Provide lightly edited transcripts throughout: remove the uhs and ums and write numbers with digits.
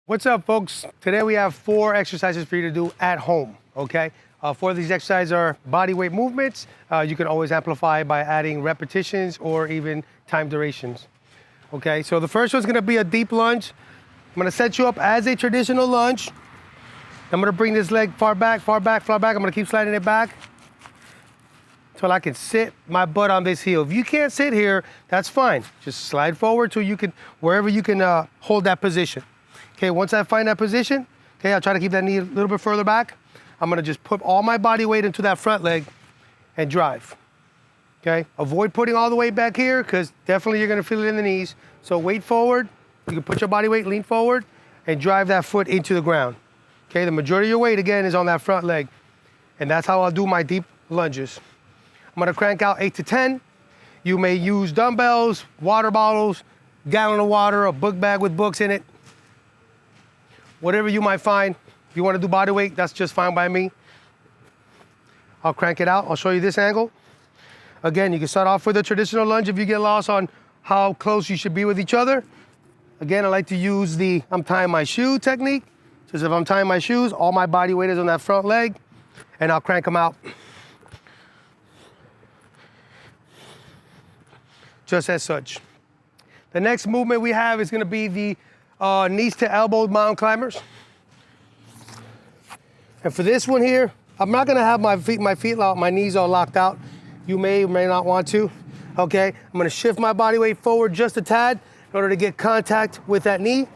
What's up, folks? Today we have 4 exercises for you to do at home, okay? 4 of these exercises are body weight movements. You can always amplify by adding repetitions or even time durations, okay? So the first one's gonna be a deep lunge. I'm gonna set you up as a traditional lunge. I'm gonna bring this leg far back, far back, far back. I'm gonna keep sliding it back until I can sit my butt on this heel. If you can't sit here, that's fine. Just slide forward till you can, wherever you can hold that position. Okay, once I find that position, okay, I'll try to keep that knee a little bit further back. I'm gonna just put all my body weight into that front leg and drive, okay? Avoid putting all the weight back here because definitely you're gonna feel it in the knees. So weight forward, you can put your body weight, lean forward, and drive that foot into the ground. Okay, the majority of your weight, again, is on that front leg. And that's how I'll do my deep lunges. I'm gonna crank out 8 to 10. You may use dumbbells, water bottles, gallon of water, a book bag with books in it. Whatever you might find. If you wanna do body weight, that's just fine by me. I'll crank it out. I'll show you this angle. Again, you can start off with a traditional lunge if you get lost on how close you should be with each other. Again, I like to use the I'm tying my shoe technique. So if I'm tying my shoes, all my body weight is on that front leg, and I'll crank them out. Just as such. The next movement we have is gonna be the knees to elbow mountain climbers. And for this one here, I'm not gonna have my knees all locked out. You may or may not want to, okay? I'm gonna shift my body weight forward just a tad in order to get contact with that knee.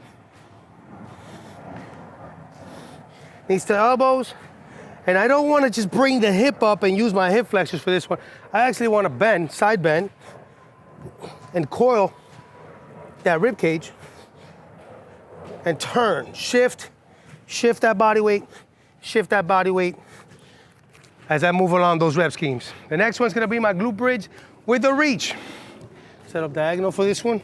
Knees to elbows. And I don't wanna just bring the hip up and use my hip flexors for this one. I actually wanna bend, side bend, and coil that rib cage and turn, shift that body weight, as I move along those rep schemes. The next one's gonna be my glute bridge with a reach. Set up diagonal for this one.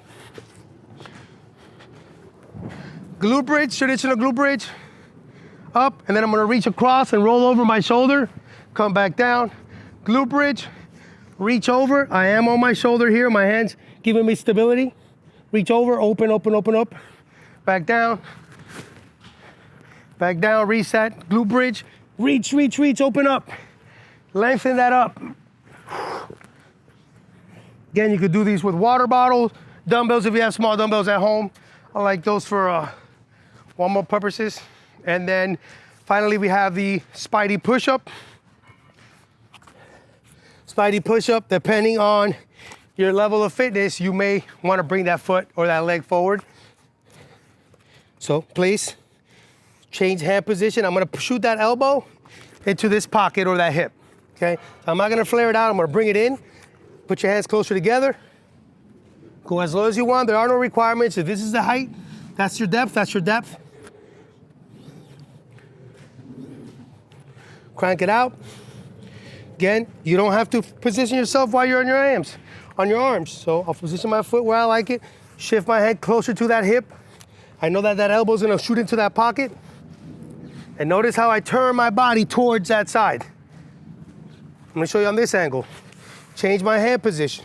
Glute bridge, traditional glute bridge, up, and then I'm gonna reach across and roll over my shoulder, come back down, glute bridge, reach over. I am on my shoulder here, my hands giving me stability. Reach over, open, open, open up. Back down, reset, glute bridge, reach, reach, reach, open up. Lengthen that up. Again, you could do these with water bottles, dumbbells if you have small dumbbells at home. I like those for warm-up purposes. And then finally we have the Spidey push-up. Spidey push-up, depending on your level of fitness, you may want to bring that foot or that leg forward. So place, change hand position. I'm gonna shoot that elbow into this pocket or that hip, okay? So I'm not gonna flare it out, I'm gonna bring it in. Put your hands closer together. Go as low as you want, there are no requirements. If this is the height, that's your depth, that's your depth. Crank it out. Again, you don't have to position yourself while you're on your arms. So I'll position my foot where I like it, shift my head closer to that hip. I know that that elbow's gonna shoot into that pocket. And notice how I turn my body towards that side. I'm gonna show you on this angle. Change my hand position.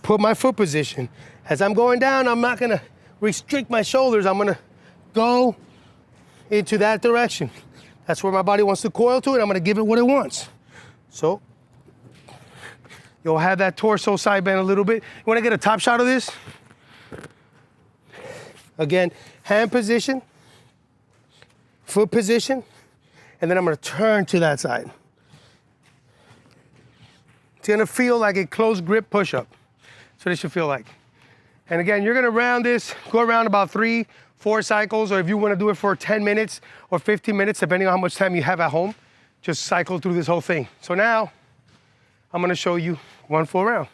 Put my foot position. As I'm going down, I'm not gonna restrict my shoulders. I'm gonna go into that direction. That's where my body wants to coil to, and I'm gonna give it what it wants. So, you'll have that torso side bend a little bit. You wanna get a top shot of this? Again, hand position, foot position, and then I'm gonna turn to that side. It's gonna feel like a close grip push-up. That's what it should feel like. And again, you're gonna round this, go around about 3-4 cycles, or if you wanna do it for 10 minutes or 15 minutes, depending on how much time you have at home, just cycle through this whole thing. So now, I'm gonna show you one full round.